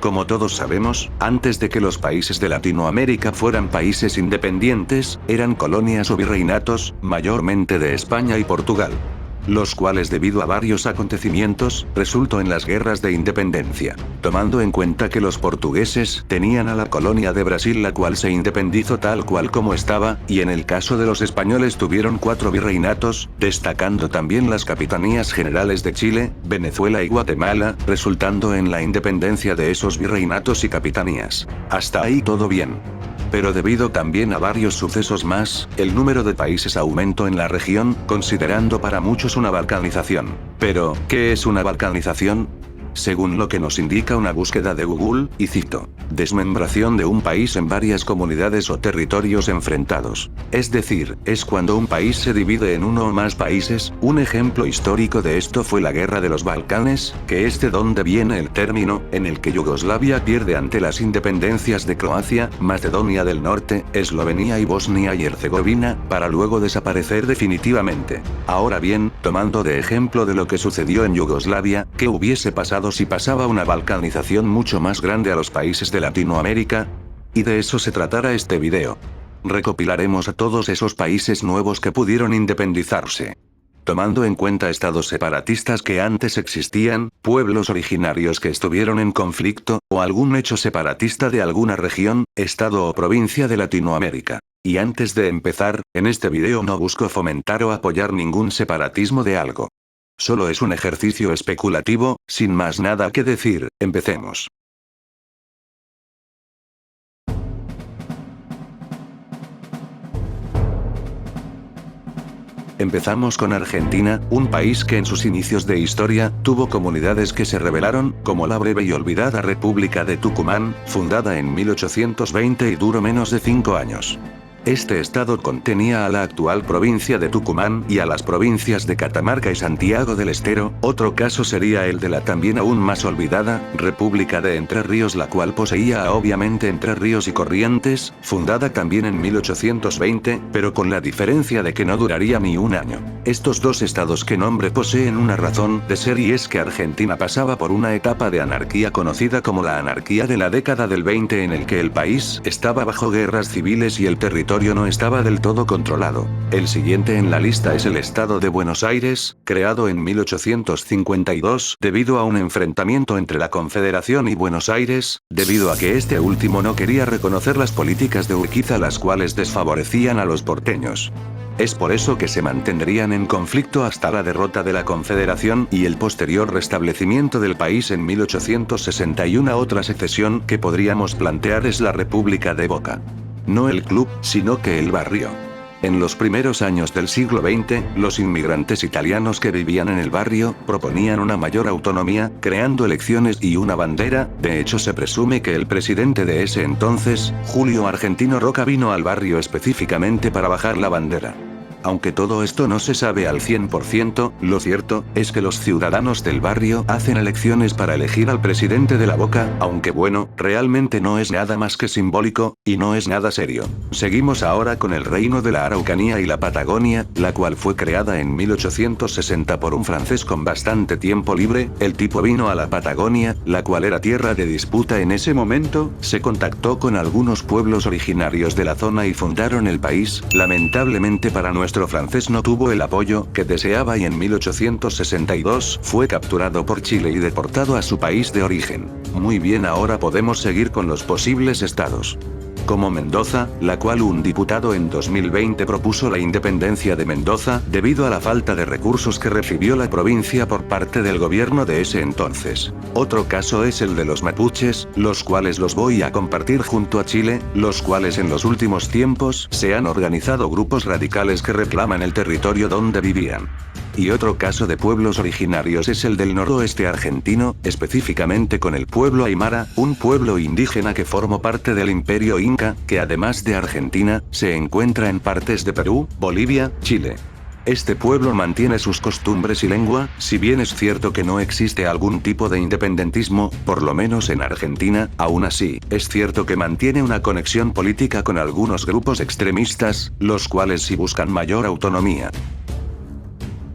Como todos sabemos, antes de que los países de Latinoamérica fueran países independientes, eran colonias o virreinatos, mayormente de España y Portugal, los cuales debido a varios acontecimientos, resultó en las guerras de independencia. Tomando en cuenta que los portugueses tenían a la colonia de Brasil la cual se independizó tal cual como estaba, y en el caso de los españoles tuvieron 4 virreinatos, destacando también las capitanías generales de Chile, Venezuela y Guatemala, resultando en la independencia de esos virreinatos y capitanías. Hasta ahí todo bien. Pero debido también a varios sucesos más, el número de países aumentó en la región, considerando para muchos una balcanización. Pero, ¿qué es una balcanización? Según lo que nos indica una búsqueda de Google, y cito, desmembración de un país en varias comunidades o territorios enfrentados. Es decir, es cuando un país se divide en uno o más países. Un ejemplo histórico de esto fue la Guerra de los Balcanes, que es de donde viene el término, en el que Yugoslavia pierde ante las independencias de Croacia, Macedonia del Norte, Eslovenia y Bosnia y Herzegovina, para luego desaparecer definitivamente. Ahora bien, tomando de ejemplo de lo que sucedió en Yugoslavia, ¿qué hubiese pasado si pasaba una balcanización mucho más grande a los países de Latinoamérica? Y de eso se tratará este video. Recopilaremos a todos esos países nuevos que pudieron independizarse. Tomando en cuenta estados separatistas que antes existían, pueblos originarios que estuvieron en conflicto, o algún hecho separatista de alguna región, estado o provincia de Latinoamérica. Y antes de empezar, en este video no busco fomentar o apoyar ningún separatismo de algo. Solo es un ejercicio especulativo, sin más nada que decir, empecemos. Empezamos con Argentina, un país que en sus inicios de historia, tuvo comunidades que se rebelaron, como la breve y olvidada República de Tucumán, fundada en 1820 y duró menos de 5 años. Este estado contenía a la actual provincia de Tucumán y a las provincias de Catamarca y Santiago del Estero. Otro caso sería el de la también aún más olvidada, República de Entre Ríos, la cual poseía obviamente Entre Ríos y Corrientes, fundada también en 1820, pero con la diferencia de que no duraría ni un año. Estos dos estados que nombre poseen una razón de ser, y es que Argentina pasaba por una etapa de anarquía conocida como la anarquía de la década del 20, en el que el país estaba bajo guerras civiles y el territorio no estaba del todo controlado. El siguiente en la lista es el estado de Buenos Aires, creado en 1852, debido a un enfrentamiento entre la Confederación y Buenos Aires, debido a que este último no quería reconocer las políticas de Urquiza, las cuales desfavorecían a los porteños. Es por eso que se mantendrían en conflicto hasta la derrota de la Confederación y el posterior restablecimiento del país en 1861. Otra secesión que podríamos plantear es la República de Boca. No el club, sino que el barrio. En los primeros años del siglo XX, los inmigrantes italianos que vivían en el barrio, proponían una mayor autonomía, creando elecciones y una bandera. De hecho, se presume que el presidente de ese entonces, Julio Argentino Roca, vino al barrio específicamente para bajar la bandera. Aunque todo esto no se sabe al 100%, lo cierto es que los ciudadanos del barrio hacen elecciones para elegir al presidente de la Boca, aunque bueno, realmente no es nada más que simbólico, y no es nada serio. Seguimos ahora con el reino de la Araucanía y la Patagonia, la cual fue creada en 1860 por un francés con bastante tiempo libre. El tipo vino a la Patagonia, la cual era tierra de disputa en ese momento, se contactó con algunos pueblos originarios de la zona y fundaron el país. Lamentablemente para nuestro francés no tuvo el apoyo que deseaba y en 1862 fue capturado por Chile y deportado a su país de origen. Muy bien, ahora podemos seguir con los posibles estados. Como Mendoza, la cual un diputado en 2020 propuso la independencia de Mendoza, debido a la falta de recursos que recibió la provincia por parte del gobierno de ese entonces. Otro caso es el de los mapuches, los cuales los voy a compartir junto a Chile, los cuales en los últimos tiempos se han organizado grupos radicales que reclaman el territorio donde vivían. Y otro caso de pueblos originarios es el del noroeste argentino, específicamente con el pueblo aymara, un pueblo indígena que formó parte del Imperio Inca, que además de Argentina, se encuentra en partes de Perú, Bolivia, Chile. Este pueblo mantiene sus costumbres y lengua, si bien es cierto que no existe algún tipo de independentismo, por lo menos en Argentina, aún así, es cierto que mantiene una conexión política con algunos grupos extremistas, los cuales sí buscan mayor autonomía.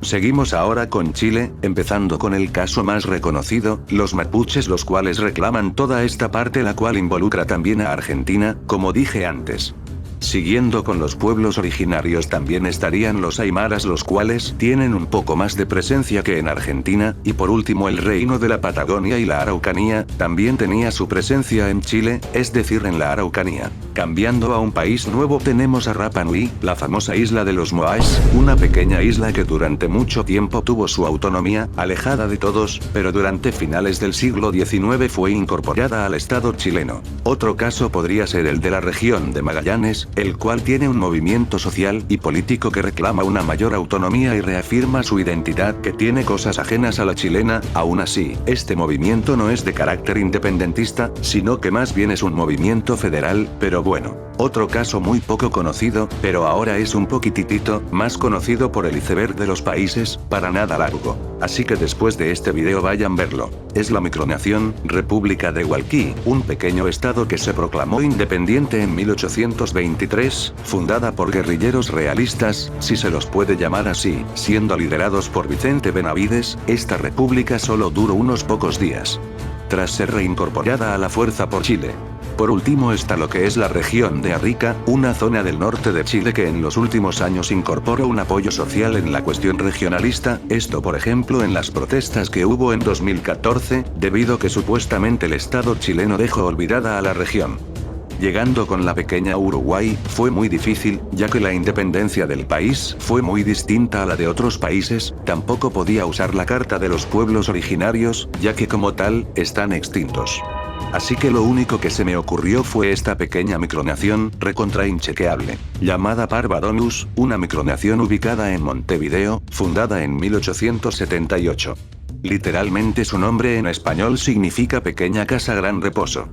Seguimos ahora con Chile, empezando con el caso más reconocido, los mapuches, los cuales reclaman toda esta parte, la cual involucra también a Argentina, como dije antes. Siguiendo con los pueblos originarios también estarían los aymaras, los cuales tienen un poco más de presencia que en Argentina, y por último el reino de la Patagonia y la Araucanía, también tenía su presencia en Chile, es decir en la Araucanía. Cambiando a un país nuevo tenemos a Rapa Nui, la famosa isla de los Moais, una pequeña isla que durante mucho tiempo tuvo su autonomía, alejada de todos, pero durante finales del siglo XIX fue incorporada al Estado chileno. Otro caso podría ser el de la región de Magallanes, el cual tiene un movimiento social y político que reclama una mayor autonomía y reafirma su identidad, que tiene cosas ajenas a la chilena. Aún así, este movimiento no es de carácter independentista, sino que más bien es un movimiento federal, pero bueno. Otro caso muy poco conocido, pero ahora es un poquitito más conocido por el iceberg de los países, para nada largo. Así que después de este video vayan verlo. Es la micronación, República de Hualqui, un pequeño estado que se proclamó independiente en 1823, fundada por guerrilleros realistas, si se los puede llamar así, siendo liderados por Vicente Benavides. Esta república solo duró unos pocos días, tras ser reincorporada a la fuerza por Chile. Por último está lo que es la región de Arica, una zona del norte de Chile que en los últimos años incorporó un apoyo social en la cuestión regionalista, esto por ejemplo en las protestas que hubo en 2014, debido que supuestamente el Estado chileno dejó olvidada a la región. Llegando con la pequeña Uruguay, fue muy difícil, ya que la independencia del país fue muy distinta a la de otros países, tampoco podía usar la carta de los pueblos originarios, ya que como tal, están extintos. Así que lo único que se me ocurrió fue esta pequeña micronación, recontra inchequeable, llamada Parvadonus, una micronación ubicada en Montevideo, fundada en 1878. Literalmente su nombre en español significa pequeña casa gran reposo.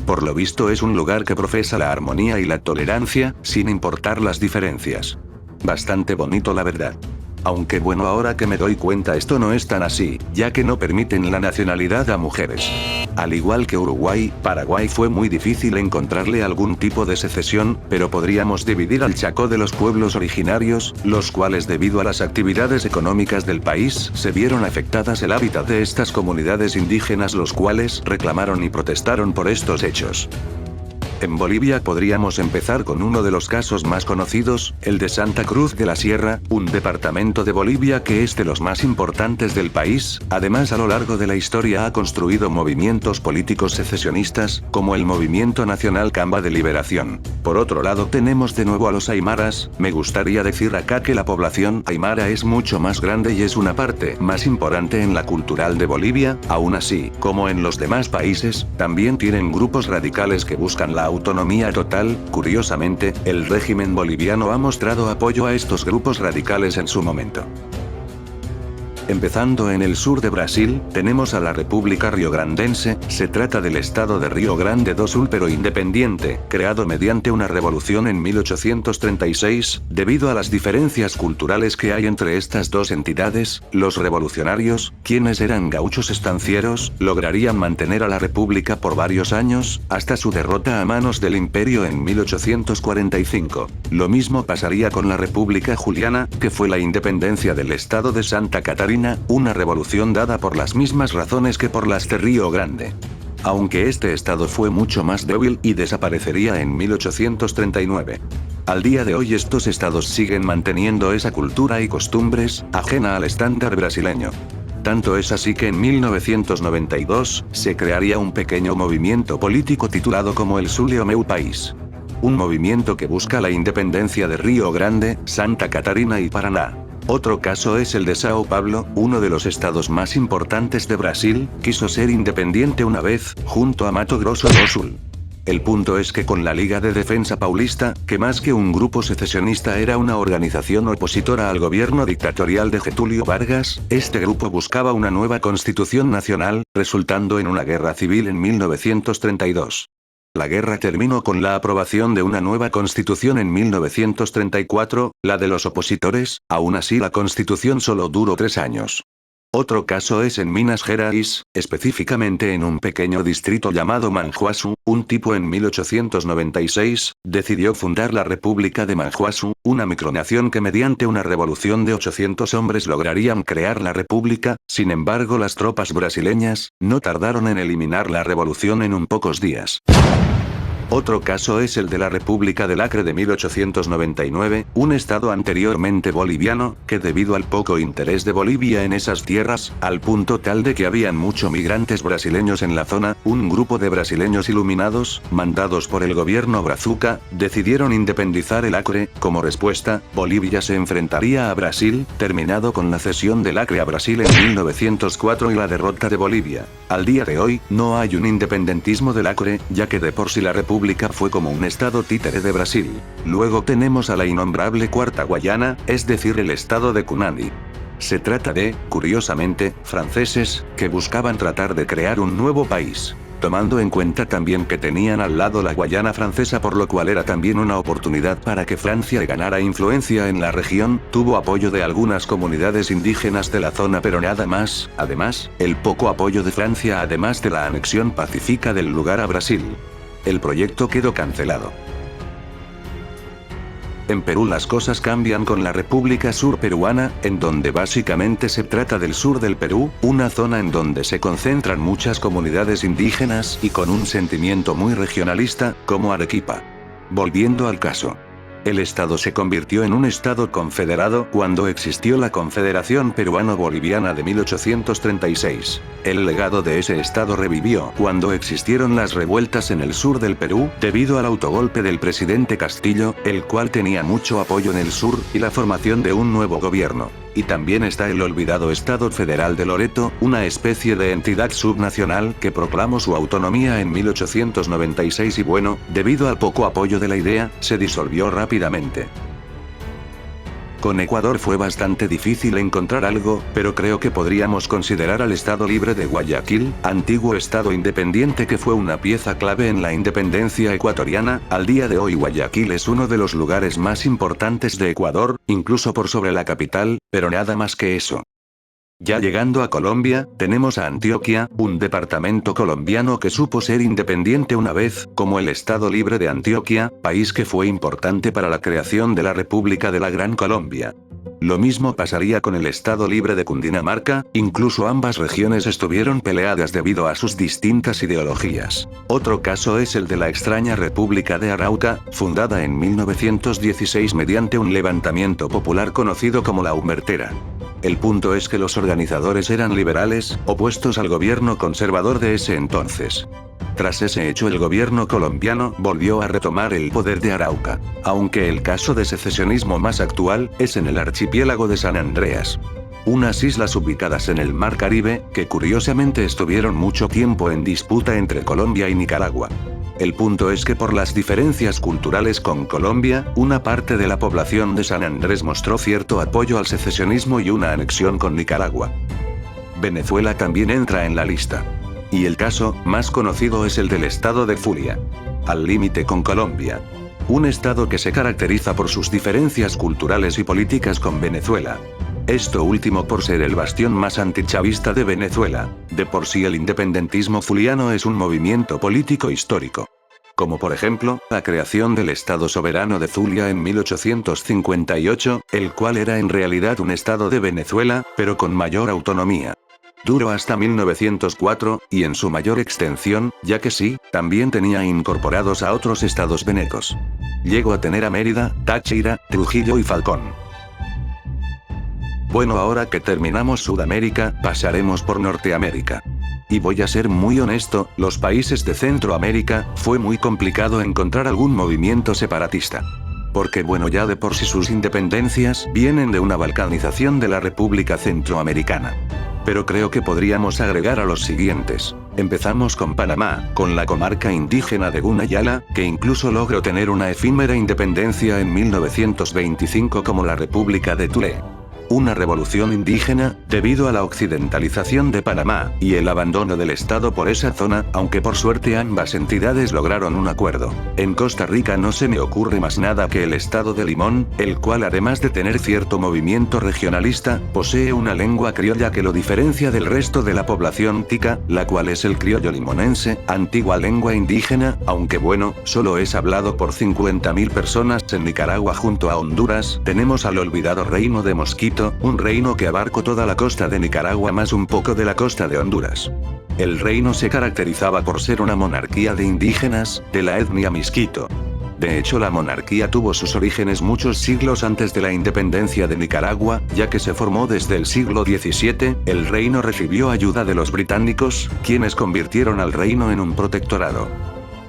Por lo visto es un lugar que profesa la armonía y la tolerancia, sin importar las diferencias. Bastante bonito la verdad. Aunque bueno, ahora que me doy cuenta esto no es tan así, ya que no permiten la nacionalidad a mujeres. Al igual que Uruguay, Paraguay fue muy difícil encontrarle algún tipo de secesión, pero podríamos dividir al Chaco de los pueblos originarios, los cuales debido a las actividades económicas del país, se vieron afectadas el hábitat de estas comunidades indígenas, los cuales reclamaron y protestaron por estos hechos. En Bolivia podríamos empezar con uno de los casos más conocidos, el de Santa Cruz de la Sierra, un departamento de Bolivia que es de los más importantes del país. Además, a lo largo de la historia ha construido movimientos políticos secesionistas, como el Movimiento Nacional Camba de Liberación. Por otro lado tenemos de nuevo a los aymaras. Me gustaría decir acá que la población aymara es mucho más grande y es una parte más importante en la cultural de Bolivia. Aún así, como en los demás países, también tienen grupos radicales que buscan la autonomía total. Curiosamente, el régimen boliviano ha mostrado apoyo a estos grupos radicales en su momento. Empezando en el sur de Brasil, tenemos a la República Riograndense. Se trata del estado de Río Grande do Sul pero independiente, creado mediante una revolución en 1836, debido a las diferencias culturales que hay entre estas dos entidades. Los revolucionarios, quienes eran gauchos estancieros, lograrían mantener a la república por varios años, hasta su derrota a manos del imperio en 1845. Lo mismo pasaría con la República Juliana, que fue la independencia del estado de Santa Catarina, una revolución dada por las mismas razones que por las de Río Grande. Aunque este estado fue mucho más débil y desaparecería en 1839. Al día de hoy estos estados siguen manteniendo esa cultura y costumbres, ajena al estándar brasileño. Tanto es así que en 1992, se crearía un pequeño movimiento político titulado como el Sul é o meu país. Un movimiento que busca la independencia de Río Grande, Santa Catarina y Paraná. Otro caso es el de Sao Paulo, uno de los estados más importantes de Brasil, quiso ser independiente una vez, junto a Mato Grosso do Sul. El punto es que con la Liga de Defensa Paulista, que más que un grupo secesionista era una organización opositora al gobierno dictatorial de Getúlio Vargas, este grupo buscaba una nueva constitución nacional, resultando en una guerra civil en 1932. La guerra terminó con la aprobación de una nueva constitución en 1934, la de los opositores. Aún así la constitución solo duró 3 años. Otro caso es en Minas Gerais, específicamente en un pequeño distrito llamado Manhuasu. Un tipo en 1896, decidió fundar la República de Manhuasu, una micronación que mediante una revolución de 800 hombres lograrían crear la república. Sin embargo, las tropas brasileñas no tardaron en eliminar la revolución en un pocos días. Otro caso es el de la República del Acre de 1899, un estado anteriormente boliviano, que debido al poco interés de Bolivia en esas tierras, al punto tal de que habían muchos migrantes brasileños en la zona, un grupo de brasileños iluminados, mandados por el gobierno Brazuca, decidieron independizar el Acre. Como respuesta, Bolivia se enfrentaría a Brasil, terminado con la cesión del Acre a Brasil en 1904 y la derrota de Bolivia. Al día de hoy, no hay un independentismo del Acre, ya que de por sí la República fue como un estado títere de Brasil. Luego tenemos a la innombrable Cuarta Guayana, es decir, el estado de Cunani. Se trata de, curiosamente, franceses, que buscaban tratar de crear un nuevo país. Tomando en cuenta también que tenían al lado la Guayana francesa, por lo cual era también una oportunidad para que Francia ganara influencia en la región, tuvo apoyo de algunas comunidades indígenas de la zona pero nada más. Además, el poco apoyo de Francia además de la anexión pacífica del lugar a Brasil. El proyecto quedó cancelado. En Perú las cosas cambian con la República Sur Peruana, en donde básicamente se trata del sur del Perú, una zona en donde se concentran muchas comunidades indígenas y con un sentimiento muy regionalista, como Arequipa. Volviendo al caso. El estado se convirtió en un estado confederado cuando existió la Confederación Peruano-Boliviana de 1836. El legado de ese estado revivió cuando existieron las revueltas en el sur del Perú, debido al autogolpe del presidente Castillo, el cual tenía mucho apoyo en el sur, y la formación de un nuevo gobierno. Y también está el olvidado Estado Federal de Loreto, una especie de entidad subnacional que proclamó su autonomía en 1896 y bueno, debido al poco apoyo de la idea, se disolvió rápidamente. Con Ecuador fue bastante difícil encontrar algo, pero creo que podríamos considerar al Estado Libre de Guayaquil, antiguo estado independiente que fue una pieza clave en la independencia ecuatoriana. Al día de hoy Guayaquil es uno de los lugares más importantes de Ecuador, incluso por sobre la capital, pero nada más que eso. Ya llegando a Colombia, tenemos a Antioquia, un departamento colombiano que supo ser independiente una vez, como el Estado Libre de Antioquia, país que fue importante para la creación de la República de la Gran Colombia. Lo mismo pasaría con el Estado Libre de Cundinamarca, incluso ambas regiones estuvieron peleadas debido a sus distintas ideologías. Otro caso es el de la extraña República de Arauca, fundada en 1916 mediante un levantamiento popular conocido como la Humertera. El punto es que los organizadores eran liberales, opuestos al gobierno conservador de ese entonces. Tras ese hecho el gobierno colombiano volvió a retomar el poder de Arauca, aunque el caso de secesionismo más actual es en el archipiélago de San Andreas. Unas islas ubicadas en el Mar Caribe, que curiosamente estuvieron mucho tiempo en disputa entre Colombia y Nicaragua. El punto es que por las diferencias culturales con Colombia, una parte de la población de San Andrés mostró cierto apoyo al secesionismo y una anexión con Nicaragua. Venezuela también entra en la lista. Y el caso más conocido es el del estado de Zulia, al límite con Colombia. Un estado que se caracteriza por sus diferencias culturales y políticas con Venezuela. Esto último por ser el bastión más antichavista de Venezuela. De por sí el independentismo zuliano es un movimiento político histórico. Como por ejemplo, la creación del Estado Soberano de Zulia en 1858, el cual era en realidad un estado de Venezuela, pero con mayor autonomía. Duró hasta 1904, y en su mayor extensión, ya que sí, también tenía incorporados a otros estados venecos. Llegó a tener a Mérida, Táchira, Trujillo y Falcón. Bueno, ahora que terminamos Sudamérica, pasaremos por Norteamérica. Y voy a ser muy honesto, los países de Centroamérica, fue muy complicado encontrar algún movimiento separatista. Porque bueno, ya de por sí sus independencias vienen de una balcanización de la República Centroamericana. Pero creo que podríamos agregar a los siguientes. Empezamos con Panamá, con la comarca indígena de Gunayala, que incluso logró tener una efímera independencia en 1925 como la República de Tulé. Una revolución indígena, debido a la occidentalización de Panamá, y el abandono del Estado por esa zona, aunque por suerte ambas entidades lograron un acuerdo. En Costa Rica no se me ocurre más nada que el estado de Limón, el cual además de tener cierto movimiento regionalista, posee una lengua criolla que lo diferencia del resto de la población tica, la cual es el criollo limonense, antigua lengua indígena, aunque bueno, solo es hablado por 50.000 personas en Nicaragua junto a Honduras. Tenemos al olvidado reino de Mosquito, un reino que abarcó toda la costa de Nicaragua más un poco de la costa de Honduras. El reino se caracterizaba por ser una monarquía de indígenas, de la etnia Misquito. De hecho, la monarquía tuvo sus orígenes muchos siglos antes de la independencia de Nicaragua, ya que se formó desde el siglo XVII, el reino recibió ayuda de los británicos, quienes convirtieron al reino en un protectorado.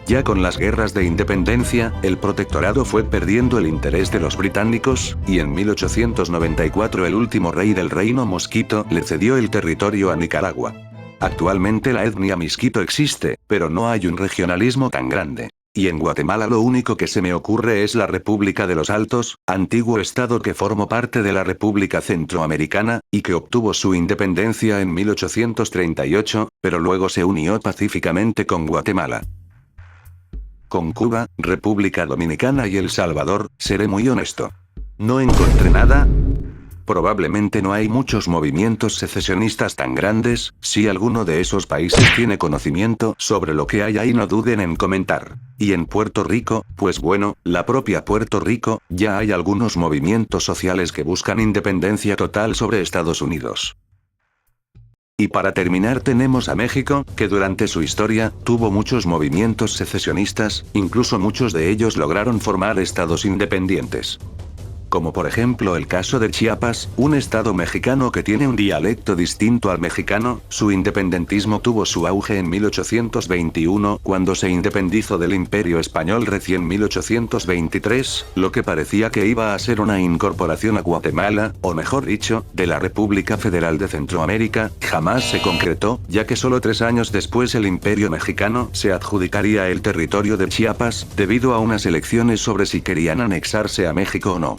Ya con las guerras de independencia, el protectorado fue perdiendo el interés de los británicos, y en 1894 el último rey del reino Mosquito le cedió el territorio a Nicaragua. Actualmente la etnia Misquito existe, pero no hay un regionalismo tan grande. Y en Guatemala lo único que se me ocurre es la República de los Altos, antiguo estado que formó parte de la República Centroamericana, y que obtuvo su independencia en 1838, pero luego se unió pacíficamente con Guatemala. Con Cuba, República Dominicana y El Salvador, seré muy honesto. No encontré nada. Probablemente no hay muchos movimientos secesionistas tan grandes. Si alguno de esos países tiene conocimiento sobre lo que hay ahí, no duden en comentar. Y en Puerto Rico, pues bueno, la propia Puerto Rico, ya hay algunos movimientos sociales que buscan independencia total sobre Estados Unidos. Y para terminar tenemos a México, que durante su historia, tuvo muchos movimientos secesionistas, incluso muchos de ellos lograron formar estados independientes. Como por ejemplo el caso de Chiapas, un estado mexicano que tiene un dialecto distinto al mexicano. Su independentismo tuvo su auge en 1821, cuando se independizó del Imperio Español recién 1823, lo que parecía que iba a ser una incorporación a Guatemala, o mejor dicho, de la República Federal de Centroamérica, jamás se concretó, ya que solo 3 años después el Imperio Mexicano se adjudicaría el territorio de Chiapas, debido a unas elecciones sobre si querían anexarse a México o no.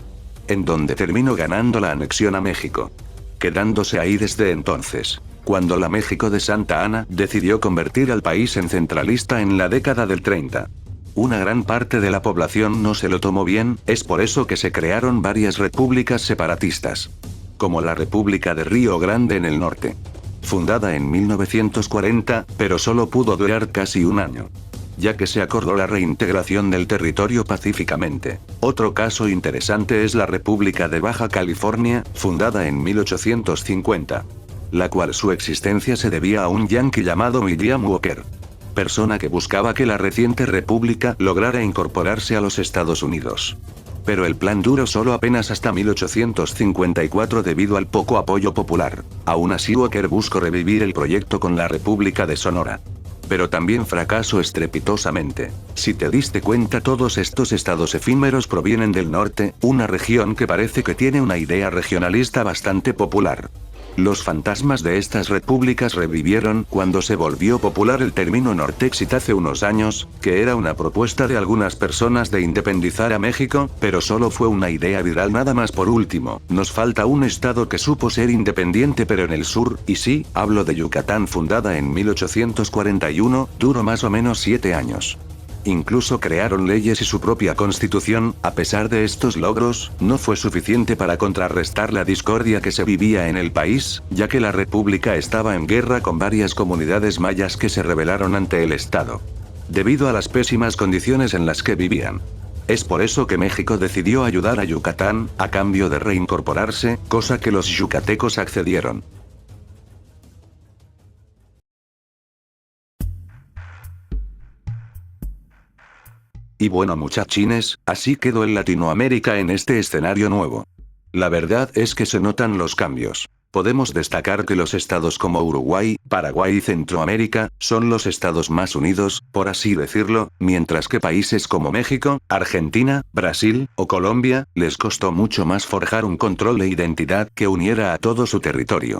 En donde terminó ganando la anexión a México, quedándose ahí desde entonces. Cuando la México de Santa Anna decidió convertir al país en centralista en la década del 30. Una gran parte de la población no se lo tomó bien, es por eso que se crearon varias repúblicas separatistas. Como la República de Río Grande en el norte. Fundada en 1940, pero solo pudo durar casi un año, ya que se acordó la reintegración del territorio pacíficamente. Otro caso interesante es la República de Baja California, fundada en 1850. La cual su existencia se debía a un yanqui llamado William Walker. Persona que buscaba que la reciente república lograra incorporarse a los Estados Unidos. Pero el plan duró solo apenas hasta 1854 debido al poco apoyo popular. Aún así Walker buscó revivir el proyecto con la República de Sonora. Pero también fracasó estrepitosamente. Si te diste cuenta, todos estos estados efímeros provienen del norte, una región que parece que tiene una idea regionalista bastante popular. Los fantasmas de estas repúblicas revivieron cuando se volvió popular el término Nortexit hace unos años, que era una propuesta de algunas personas de independizar a México, pero solo fue una idea viral nada más. Por último, nos falta un estado que supo ser independiente pero en el sur, y sí, hablo de Yucatán, fundada en 1841, duró más o menos 7 años. Incluso crearon leyes y su propia constitución. A pesar de estos logros, no fue suficiente para contrarrestar la discordia que se vivía en el país, ya que la república estaba en guerra con varias comunidades mayas que se rebelaron ante el Estado, debido a las pésimas condiciones en las que vivían. Es por eso que México decidió ayudar a Yucatán, a cambio de reincorporarse, cosa que los yucatecos accedieron. Y bueno muchachines, así quedó el Latinoamérica en este escenario nuevo. La verdad es que se notan los cambios. Podemos destacar que los estados como Uruguay, Paraguay y Centroamérica, son los estados más unidos, por así decirlo, mientras que países como México, Argentina, Brasil, o Colombia, les costó mucho más forjar un control de identidad que uniera a todo su territorio.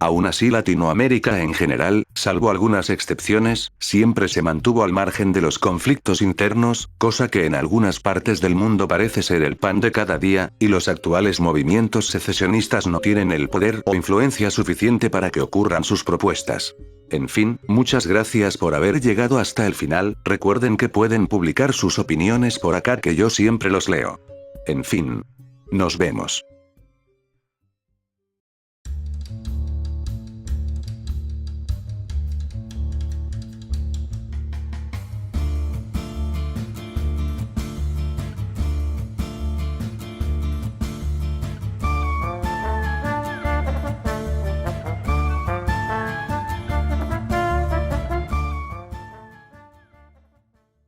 Aún así, Latinoamérica en general, salvo algunas excepciones, siempre se mantuvo al margen de los conflictos internos, cosa que en algunas partes del mundo parece ser el pan de cada día, y los actuales movimientos secesionistas no tienen el poder o influencia suficiente para que ocurran sus propuestas. En fin, muchas gracias por haber llegado hasta el final. Recuerden que pueden publicar sus opiniones por acá, que yo siempre los leo. En fin. Nos vemos.